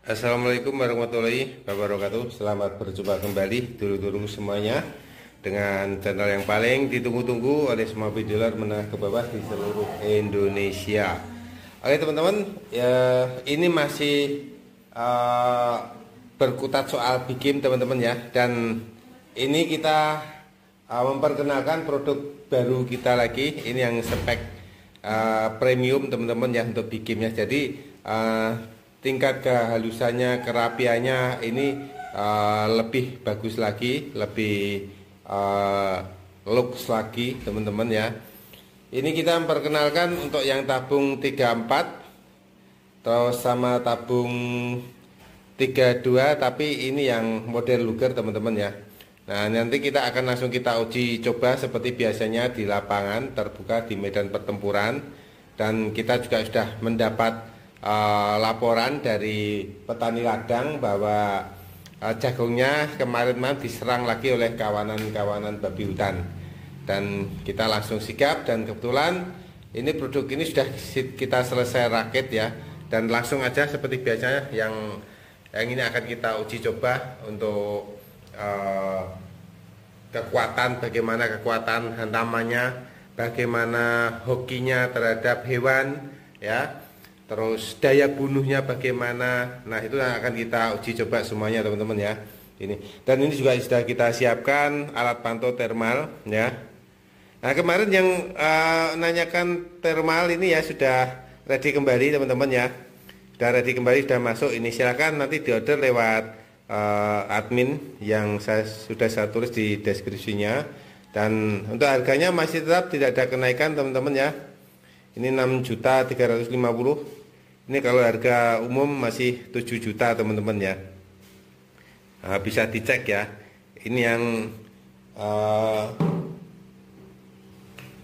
Assalamualaikum warahmatullahi wabarakatuh. Selamat berjumpa kembali dulu-dulu semuanya dengan channel yang paling ditunggu-tunggu oleh semua videoler menengah ke bawah di seluruh Indonesia. Oke teman-teman, ya, ini masih berkutat soal bikin teman-teman ya. Dan ini kita memperkenalkan produk baru kita lagi. Ini yang spek premium teman-teman ya untuk bikinnya. Jadi tingkat kehalusannya, kerapiannya ini lebih bagus lagi, lebih looks lagi teman-teman ya. Ini kita memperkenalkan untuk yang tabung 34 terus sama tabung 32, tapi ini yang model luger teman-teman ya. Nah, nanti kita akan langsung kita uji coba seperti biasanya di lapangan terbuka di medan pertempuran. Dan kita juga sudah mendapat laporan dari petani ladang bahwa jagungnya kemarin diserang lagi oleh kawanan-kawanan babi hutan, dan kita langsung sigap. Dan kebetulan ini produk ini sudah kita selesai rakit ya, dan langsung aja seperti biasanya yang ini akan kita uji coba untuk kekuatan, bagaimana kekuatan hantamannya, bagaimana hokinya terhadap hewan ya, terus daya bunuhnya bagaimana. Nah, itu yang akan kita uji coba semuanya teman-teman ya. Ini, dan ini juga sudah kita siapkan alat pantau thermal ya. Nah, kemarin yang nanyakan thermal ini ya sudah ready kembali teman-teman ya. Sudah ready kembali, sudah masuk. Ini silakan nanti diorder lewat admin yang sudah saya tulis di deskripsinya. Dan untuk harganya masih tetap tidak ada kenaikan teman-teman ya. Ini 6.350.000. Ini kalau harga umum masih 7 juta teman-teman ya. Nah, bisa dicek ya. Ini yang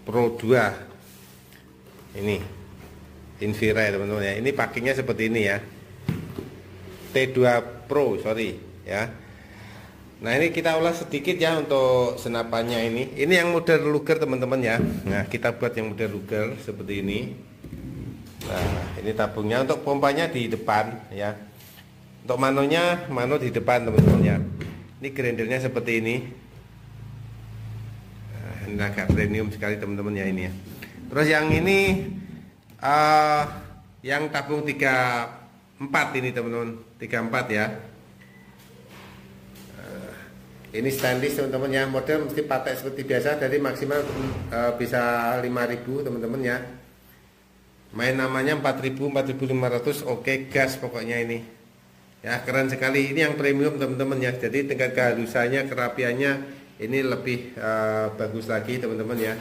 Pro 2. Ini Invira ya teman-teman ya. Ini packingnya seperti ini ya. T2 Pro, sorry ya. Nah, ini kita ulas sedikit ya untuk senapannya ini. Ini yang model luger teman-teman ya. Nah, kita buat yang model luger seperti ini. Nah, ini tabungnya. Untuk pompanya di depan ya. Untuk manonya, mano di depan teman-teman ya. Ini grendelnya seperti ini. Nah, ini agak premium sekali teman-teman ya ini ya. Terus yang ini yang tabung 34 ini teman-teman, 34 ya. Ini stainless teman-teman ya. Model mesti patek seperti biasa, jadi maksimal bisa 5.000 teman-teman ya. Main namanya 4.000, 4.500, oke gas pokoknya ini ya. Keren sekali, ini yang premium teman-teman ya. Jadi tingkat kehalusannya, kerapiannya ini lebih bagus lagi teman-teman ya.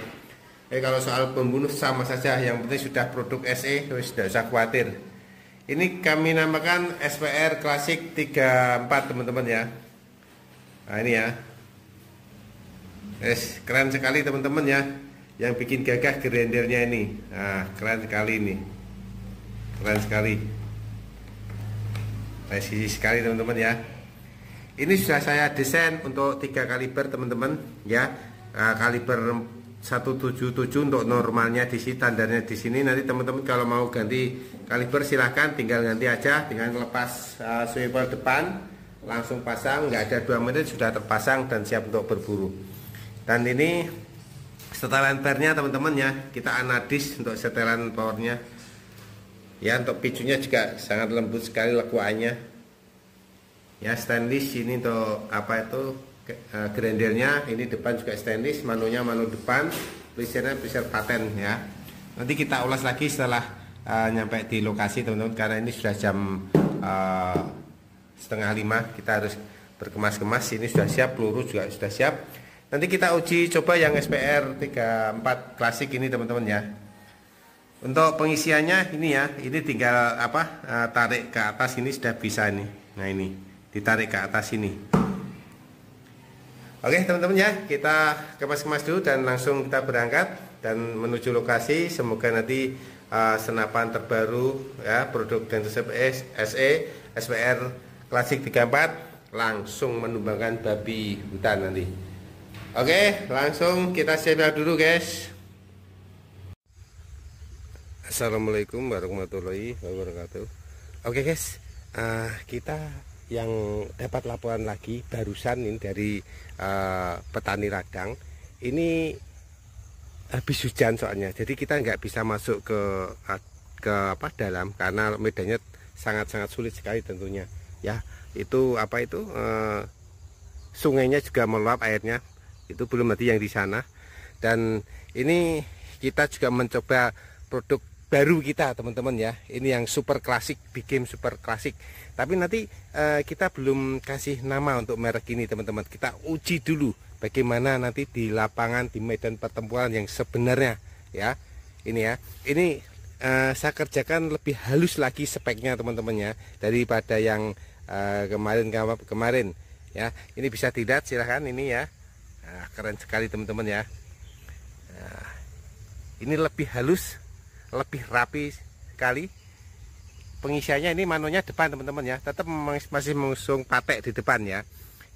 Kalau soal pembunuh sama saja, yang penting sudah produk SE, sudah usah khawatir. Ini kami namakan SPR Classic 34 teman-teman ya. Nah, ini ya, keren sekali teman-teman ya. Yang bikin gagah grendelnya ini. Nah, keren sekali ini. Keren sekali. Presisi sekali teman-teman ya. Ini sudah saya desain untuk 3 kaliber teman-teman ya. Kaliber 177 untuk normalnya di sini, standarnya di sini. Nanti teman-teman kalau mau ganti kaliber silahkan, tinggal ganti aja dengan lepas swivel depan, langsung pasang, nggak ada 2 menit sudah terpasang dan siap untuk berburu. Dan ini setelan pernya teman-teman ya, kita anodis untuk setelan powernya ya. Untuk picunya juga sangat lembut sekali lekuannya ya. Stainless ini untuk apa itu grendelnya, ini depan juga stainless, manunya manu depan, pleasernya pleaser paten ya. Nanti kita ulas lagi setelah nyampe di lokasi teman-teman, karena ini sudah jam 4:30, kita harus berkemas-kemas. Ini sudah siap, peluru juga sudah siap. Nanti kita uji coba yang SPR 34 klasik ini teman-teman ya. Untuk pengisiannya ini ya, ini tinggal tarik ke atas ini sudah bisa nih. Nah, ini ditarik ke atas ini. Oke teman-teman ya, kita kemas-kemas dulu dan langsung kita berangkat dan menuju lokasi. Semoga nanti senapan terbaru ya, produk Densus SE SPR Classic 34 langsung menumbangkan babi hutan nanti. Oke, langsung kita siap dulu guys. Assalamualaikum warahmatullahi wabarakatuh. Oke guys, kita yang dapat laporan lagi barusan ini dari petani ladang. Ini habis hujan soalnya, jadi kita nggak bisa masuk ke dalam karena medannya sangat-sangat sulit sekali tentunya ya. Itu sungainya juga meluap airnya, itu belum nanti yang di sana. Dan ini kita juga mencoba produk baru kita teman-teman ya, ini yang super klasik, Bigame super klasik. Tapi nanti kita belum kasih nama untuk merek ini teman-teman, kita uji dulu bagaimana nanti di lapangan, di medan pertempuran yang sebenarnya ya. Ini ya, ini saya kerjakan lebih halus lagi speknya teman-teman ya, daripada yang kemarin ya. Ini bisa dilihat silahkan ini ya. Keren sekali teman-teman ya. Ini lebih halus, lebih rapi sekali. Pengisiannya ini manunya depan teman-teman ya, tetap masih mengusung patek di depan ya.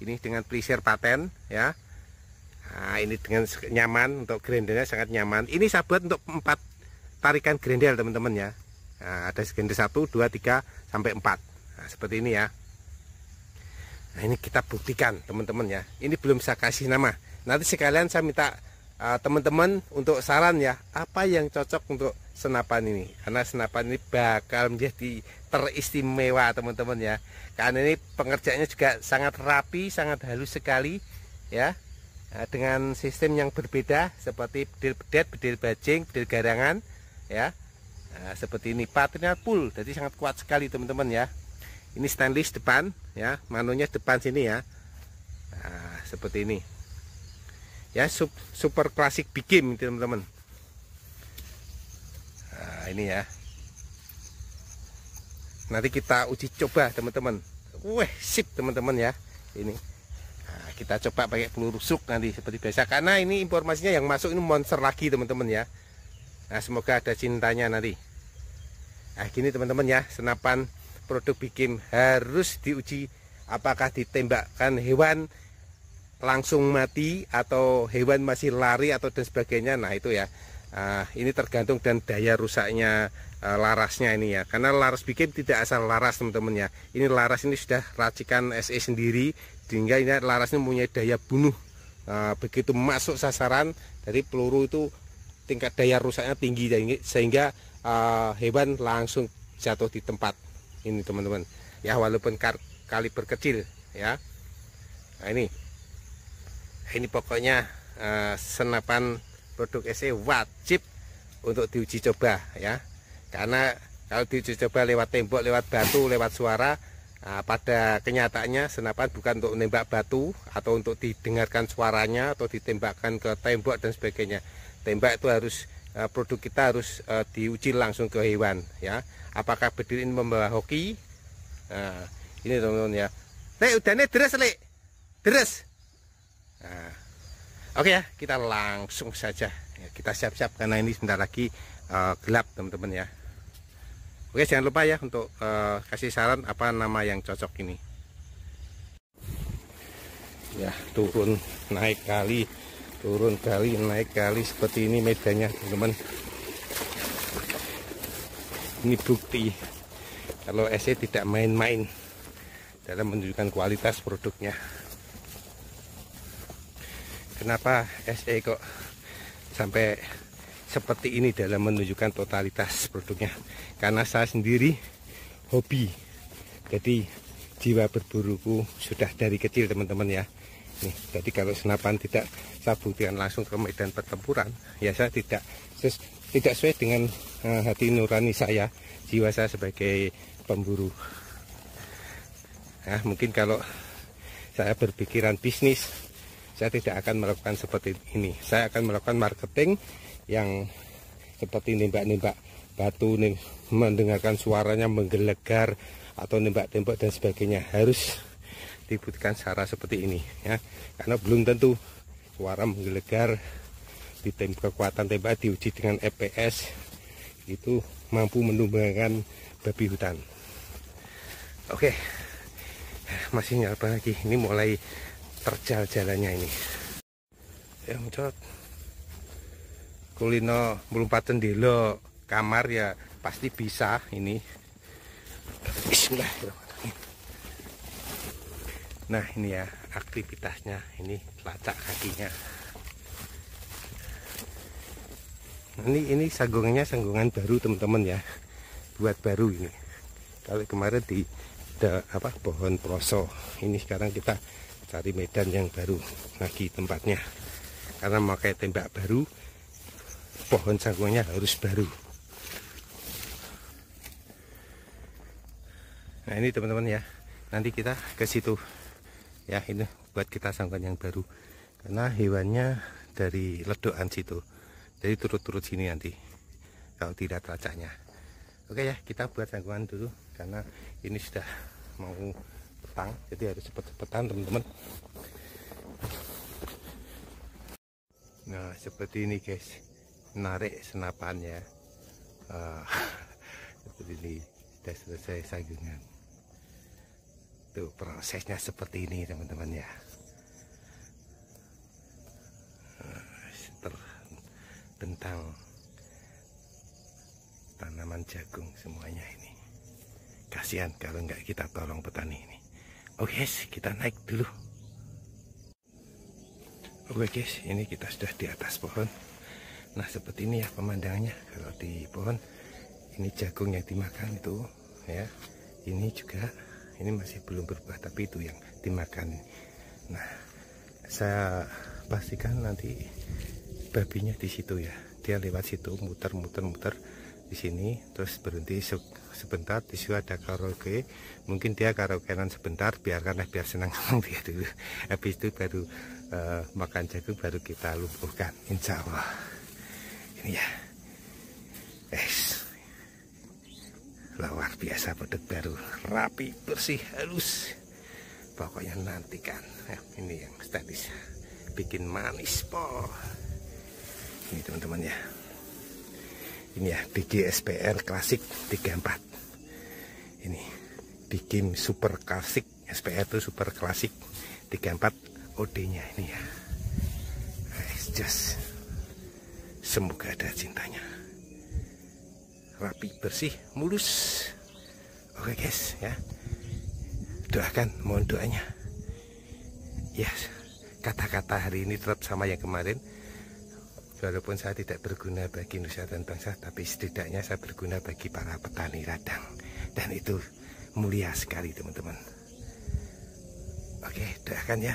Ini dengan pleasure paten ya. Ini dengan nyaman, untuk grendelnya sangat nyaman. Ini saya buat untuk 4 tarikan grendel teman-teman ya. Ada grendel 1, 2, 3 sampai 4. Seperti ini ya. Nah, ini kita buktikan teman-teman ya. Ini belum saya kasih nama. Nanti sekalian saya minta teman-teman untuk saran ya, apa yang cocok untuk senapan ini. Karena senapan ini bakal menjadi teristimewa teman-teman ya. Karena ini pengerjaannya juga sangat rapi, sangat halus sekali ya. Dengan sistem yang berbeda seperti bedil pedet, bedil bajing, bedil garangan ya. Seperti ini patternnya full, jadi sangat kuat sekali teman-teman ya. Ini stainless depan ya, manunya depan sini ya. Seperti ini ya, super klasik Bigame teman-teman. Ini ya, nanti kita uji coba teman-teman. Sip teman-teman ya. Ini kita coba pakai peluru suk nanti seperti biasa, karena ini informasinya yang masuk ini monster lagi teman-teman ya. Semoga ada cintanya nanti. Gini teman-teman ya, senapan produk Bigame harus diuji apakah ditembakkan hewan langsung mati atau hewan masih lari atau dan sebagainya. Nah itu ya, ini tergantung dan daya rusaknya larasnya ini ya, karena laras Bigame tidak asal laras teman-teman ya. Ini laras ini sudah racikan SE sendiri, sehingga ini laras ini mempunyai daya bunuh. Begitu masuk sasaran dari peluru itu tingkat daya rusaknya tinggi, sehingga hewan langsung jatuh di tempat ini teman-teman ya, walaupun kaliber kecil ya. Nah ini pokoknya senapan produk SE wajib untuk diuji coba ya, karena kalau diuji coba lewat tembok, lewat batu, lewat suara, pada kenyataannya senapan bukan untuk menembak batu atau untuk didengarkan suaranya atau ditembakkan ke tembok dan sebagainya. Tembak itu harus, produk kita harus diuji langsung ke hewan ya. Apakah bedil ini membawa hoki? Ini teman-teman ya. Udahnya deres lek, deres. Oke ya, kita langsung saja ya, kita siap-siap karena ini sebentar lagi gelap teman-teman ya. Oke, jangan lupa ya untuk kasih saran apa nama yang cocok ini ya. Turun naik kali, turun kali, naik kali, seperti ini medannya teman-teman. Ini bukti kalau SE tidak main-main dalam menunjukkan kualitas produknya. Kenapa SE kok sampai seperti ini dalam menunjukkan totalitas produknya? Karena saya sendiri hobi, jadi jiwa berburuku sudah dari kecil teman-teman ya. Nih, jadi kalau senapan tidak saya buktikan langsung ke medan pertempuran ya, saya tidak sesuai dengan hati nurani saya, jiwa saya sebagai pemburu. Nah, mungkin kalau saya berpikiran bisnis, saya tidak akan melakukan seperti ini. Saya akan melakukan marketing yang seperti nembak-nembak batu, mendengarkan suaranya menggelegar, atau nembak tembok dan sebagainya. Harus dibuktikan secara seperti ini ya, karena belum tentu suara menggelegar, kekuatan tembak diuji dengan FPS itu mampu menumbangkan babi hutan. Oke, masih nyala lagi, ini mulai terjal jalannya ini ya. Mencot kulino melumpaten delo kamar ya pasti bisa ini. Bismillahirrahmanirrahim. Nah ini ya aktivitasnya, ini lacak kakinya. Ini sanggungannya sanggungan baru teman-teman ya, buat baru ini. Kalau kemarin di pohon proso, ini sekarang kita cari medan yang baru lagi tempatnya, karena memakai tembak baru, pohon sanggungannya harus baru. Nah ini teman-teman ya, nanti kita ke situ ya, ini buat kita sanggungan yang baru, karena hewannya dari ledokan situ, jadi turut-turut sini nanti kalau tidak lacaknya. Oke ya, kita buat sanggungan dulu karena ini sudah mau petang, jadi harus cepet-cepetan teman-teman. Nah seperti ini guys, menarik senapannya. Seperti ini, sudah selesai sanggungan. Tuh prosesnya seperti ini teman-teman ya. Tentang tanaman jagung semuanya ini. Kasihan kalau nggak kita tolong petani ini. Oke guys, kita naik dulu. Oke guys, ini kita sudah di atas pohon. Nah seperti ini ya pemandangannya. Kalau di pohon ini jagung yang dimakan itu ya. Ini juga, ini masih belum berbuah tapi itu yang dimakan. Nah saya pastikan nanti babinya di situ ya, dia lewat situ muter di sini, terus berhenti sebentar. Di situ ada karaoke, mungkin dia karaokean sebentar, biar senang dia dulu. Habis itu baru makan jagung, baru kita lumpuhkan, insya Allah. Ini ya, luar biasa, produk baru, rapi, bersih, halus. Pokoknya nantikan ya, ini yang statis, bikin manis po. Ini teman-teman ya, ini ya BG SPR klasik 34. Ini bikin super klasik, SPR itu super klasik 34 OD nya ini ya. Just semoga ada cintanya, rapi, bersih, mulus. Oke guys ya, doakan, mohon doanya ya. Kata-kata hari ini tetap sama yang kemarin. Walaupun saya tidak berguna bagi nusa dan bangsa, tapi setidaknya saya berguna bagi para petani ladang. Dan itu mulia sekali teman-teman. Oke, doakan ya.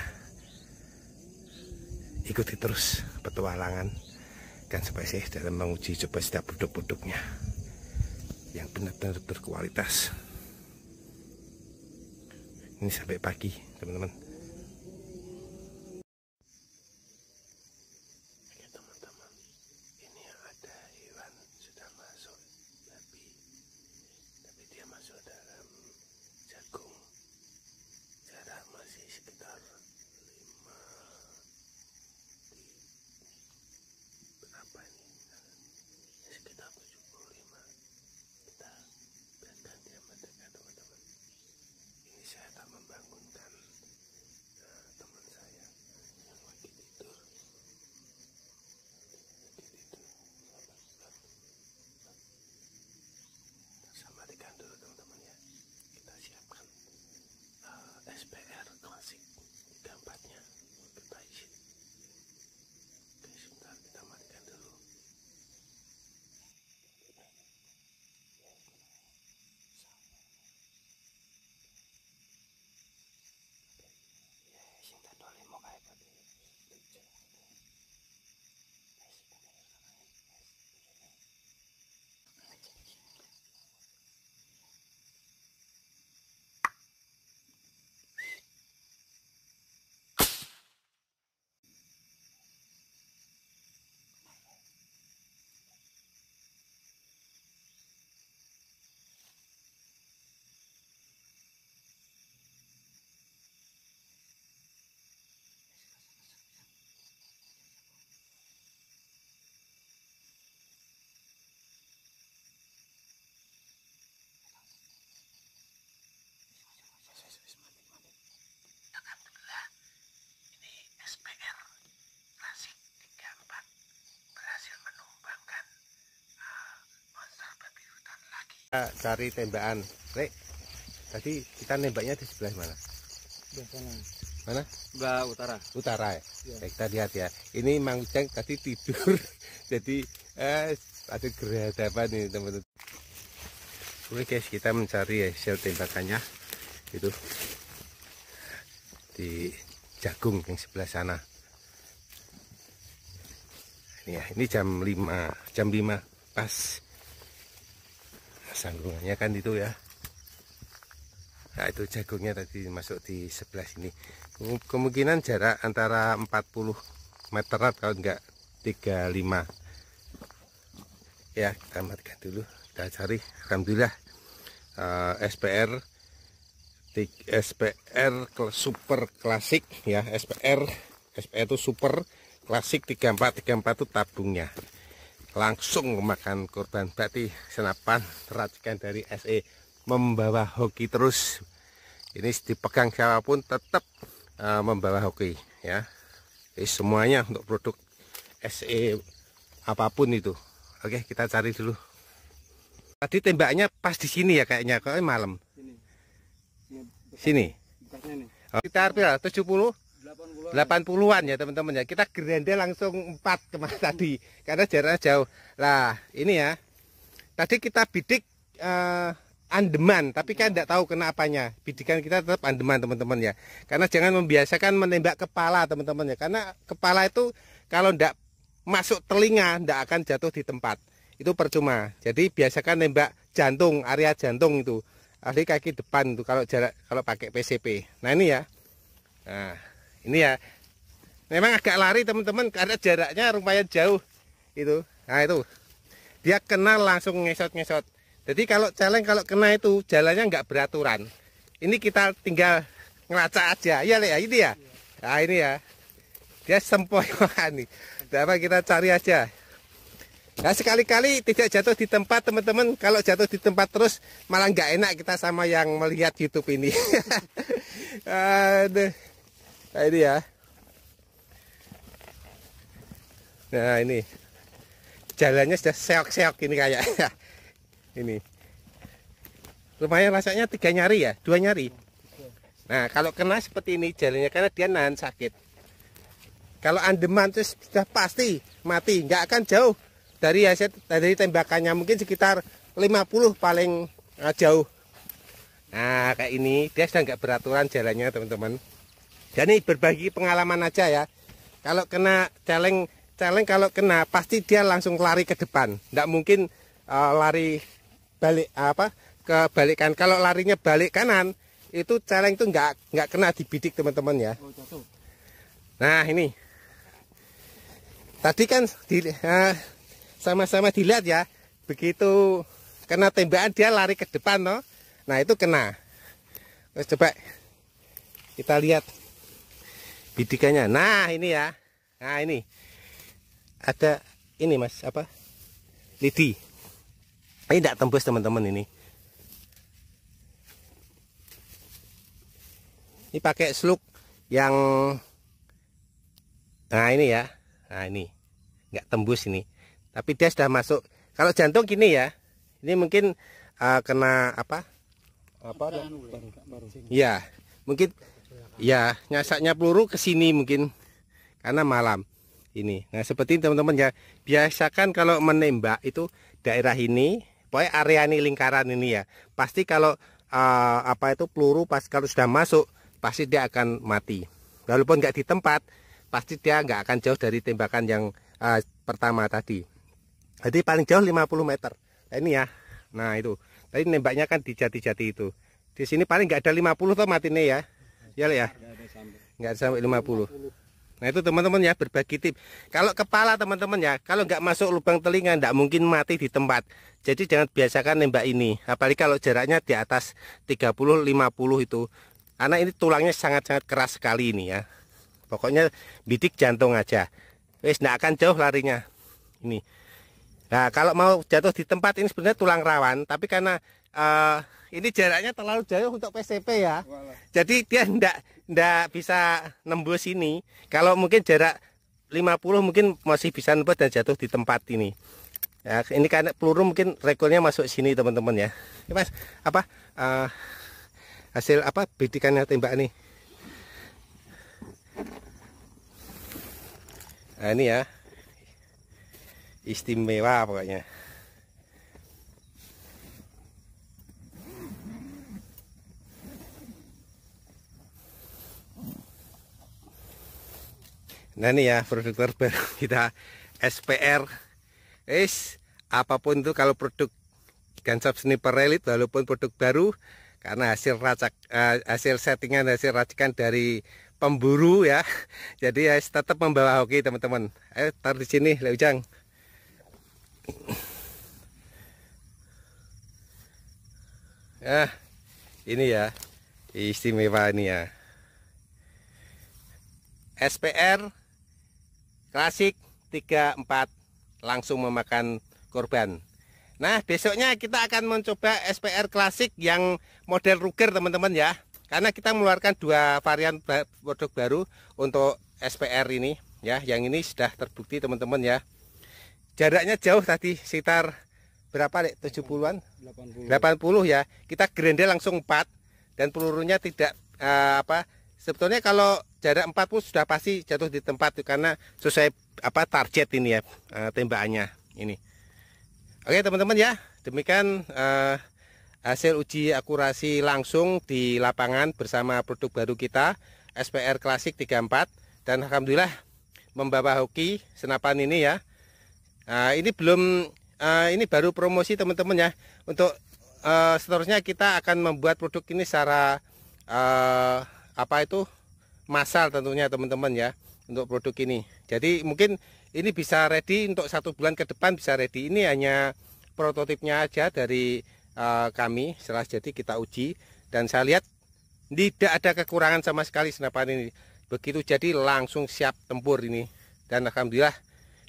Ikuti terus petualangan kan Spesies dalam menguji coba setiap produk-produknya yang benar-benar berkualitas. Ini sampai pagi teman-teman. SPR klasik dampaknya kita isi. Oke, sebentar kita matikan dulu. Alhamdulillah, ini SPR klasik 34 berhasil menumbangkan monster babi hutan lagi. Cari tembakan, Rek. Tadi kita nembaknya di sebelah mana? Sebelah sana. Mana? Sebelah utara. Utara ya? Ya. Baik, kita lihat ya. Ini Mang Ujang tadi tidur. Jadi ada gerhadapan nih teman-teman. Oke guys, kita mencari hasil tembakannya. Itu di jagung yang sebelah sana. Ini ya, ini jam 5 pas. Sanggungannya kan itu ya. Nah, itu jagungnya tadi masuk di sebelah sini. Kemungkinan jarak antara 40 meteran kalau enggak 35. Ya, kita matikan dulu. Kita cari. Alhamdulillah SPR super klasik ya. SPR itu super klasik 34 itu tabungnya. Langsung memakan korban, berarti senapan racikan dari SE membawa hoki terus. Ini dipegang siapapun tetap membawa hoki ya. Jadi semuanya untuk produk SE apapun itu. Oke, kita cari dulu. Tadi tembaknya pas di sini ya kayaknya, kalau malam. Sini. Sekitar 70 80-an ya teman-teman ya. Kita gerende langsung 4 kemana tadi karena jaraknya jauh. Lah, ini ya. Tadi kita bidik andeman, tapi kan tidak tahu kena apanya. Bidikan kita tetap andeman teman-teman ya. Karena jangan membiasakan menembak kepala teman-teman ya. Karena kepala itu kalau tidak masuk telinga tidak akan jatuh di tempat. Itu percuma. Jadi biasakan nembak jantung, area jantung itu. Ahli kaki depan itu kalau pakai PCP. Nah ini ya. Nah, ini ya. Memang agak lari teman-teman karena jaraknya lumayan jauh itu. Nah itu. Dia kena langsung ngesot-ngesot. Jadi kalau celeng kalau kena itu jalannya nggak beraturan. Ini kita tinggal ngelacak aja. Iya Le ya, ini ya. Nah ini ya. Dia sempoyongan nih. Apa kita cari aja. Nah sekali-kali tidak jatuh di tempat teman-teman. Kalau jatuh di tempat terus malah nggak enak kita sama yang melihat YouTube ini. Aduh. Nah ini ya. Nah ini. Jalannya sudah seok-seok ini kayaknya. Ini lumayan rasanya 3 nyari ya, 2 nyari. Nah kalau kena seperti ini jalannya karena dia nahan sakit. Kalau andeman itu sudah pasti mati, nggak akan jauh dari hasil dari tembakannya, mungkin sekitar 50 paling jauh. Nah kayak ini dia sudah nggak beraturan jalannya teman-teman. Jadi berbagi pengalaman aja ya. Kalau kena celeng kalau kena pasti dia langsung lari ke depan, nggak mungkin lari balik kebalikan. Kalau larinya balik kanan itu celeng itu nggak kena dibidik teman-teman ya. Nah ini tadi kan sama-sama dilihat ya, begitu kena tembakan dia lari ke depan toh. Nah itu kena. Terus coba kita lihat bidikannya. Nah ini ya. Nah ini ada ini mas apa lidi. Ini tidak tembus teman-teman ini. Ini pakai slug yang nah ini ya. Nah ini nggak tembus ini. Tapi dia sudah masuk. Kalau jantung gini ya. Ini mungkin kena apa? Ya, mungkin ya nyasaknya peluru ke sini mungkin karena malam ini. Nah, seperti teman-teman ya. Biasakan kalau menembak itu daerah ini, pokoknya area ini lingkaran ini ya. Pasti kalau peluru pas kalau sudah masuk pasti dia akan mati. Walaupun nggak di tempat, pasti dia nggak akan jauh dari tembakan yang pertama tadi. Jadi paling jauh 50 meter. Nah, ini ya. Nah itu. Tadi nembaknya kan di jati-jati itu. Di sini paling nggak ada 50 tuh matinya ya. Ya ya. Nggak sampai 50. Nah itu teman-teman ya, berbagi tip. Kalau kepala teman-teman ya, kalau nggak masuk lubang telinga nggak mungkin mati di tempat. Jadi jangan biasakan nembak ini. Apalagi kalau jaraknya di atas 30-50 itu. Karena ini tulangnya sangat-sangat keras sekali ini ya. Pokoknya bidik jantung aja. Wes nggak akan jauh larinya. Ini. Nah kalau mau jatuh di tempat ini sebenarnya tulang rawan. Tapi karena ini jaraknya terlalu jauh untuk PCP ya. Jadi dia ndak bisa nembus ini. Kalau mungkin jarak 50 mungkin masih bisa nembus dan jatuh di tempat ini. Ya, ini karena peluru mungkin rekornya masuk sini teman-teman ya. Mas, apa? hasil apa bidikannya tembak ini. Nah ini ya, istimewa pokoknya. Nah ini ya produk terbaru kita, SPR. Apapun itu kalau produk Gunshop Sniper Elite, walaupun produk baru, karena hasil settingan, hasil racikan dari pemburu ya. Jadi ya tetap membawa hoki teman-teman. Ayo taruh di sini, Le Ujang. Nah, ini ya istimewa ini ya. SPR klasik 34 langsung memakan korban. Nah, besoknya kita akan mencoba SPR klasik yang model Ruger teman-teman ya. Karena kita mengeluarkan 2 varian produk baru untuk SPR ini ya. Yang ini sudah terbukti teman-teman ya. Jaraknya jauh tadi, sekitar berapa Dek? 70-an? 80 ya. Kita grendel langsung 4 dan pelurunya tidak sebetulnya kalau jarak 40 sudah pasti jatuh di tempat karena sesuai target ini ya, tembakannya ini. Oke teman-teman ya, demikian hasil uji akurasi langsung di lapangan bersama produk baru kita SPR Klasik 34, dan alhamdulillah membawa hoki senapan ini ya. Ini belum ini baru promosi teman-teman ya. Untuk seterusnya kita akan membuat produk ini secara massal tentunya teman-teman ya, untuk produk ini. Jadi mungkin ini bisa ready untuk 1 bulan ke depan, bisa ready. Ini hanya prototipnya aja dari kami, setelah jadi kita uji, dan saya lihat tidak ada kekurangan sama sekali senapan ini. Begitu jadi langsung siap tempur ini, dan alhamdulillah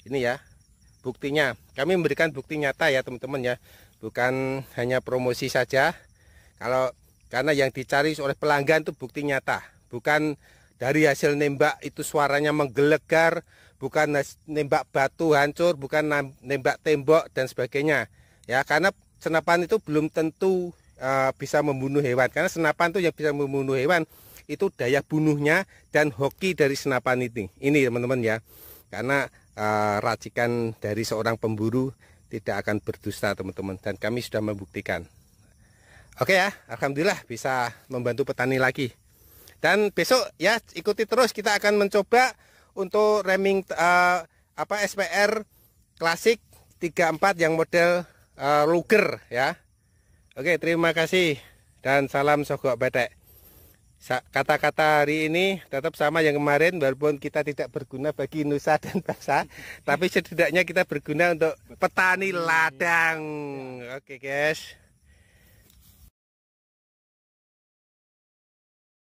ini ya buktinya. Kami memberikan bukti nyata ya teman-teman ya, bukan hanya promosi saja. Karena yang dicari oleh pelanggan itu bukti nyata, bukan dari hasil nembak itu suaranya menggelegar, bukan nembak batu hancur, bukan nembak tembok dan sebagainya ya. Karena senapan itu belum tentu bisa membunuh hewan, karena senapan itu yang bisa membunuh hewan itu daya bunuhnya dan hoki dari senapan ini teman-teman ya. Karena racikan dari seorang pemburu tidak akan berdusta teman-teman, dan kami sudah membuktikan. Oke ya, alhamdulillah bisa membantu petani lagi. Dan besok ya ikuti terus, kita akan mencoba untuk ramming SPR Klasik 34 yang model Ruger ya. Oke, terima kasih dan salam sogok betek. Kata-kata hari ini tetap sama yang kemarin, walaupun kita tidak berguna bagi nusa dan bangsa, tapi setidaknya kita berguna untuk petani ladang. Oke guys.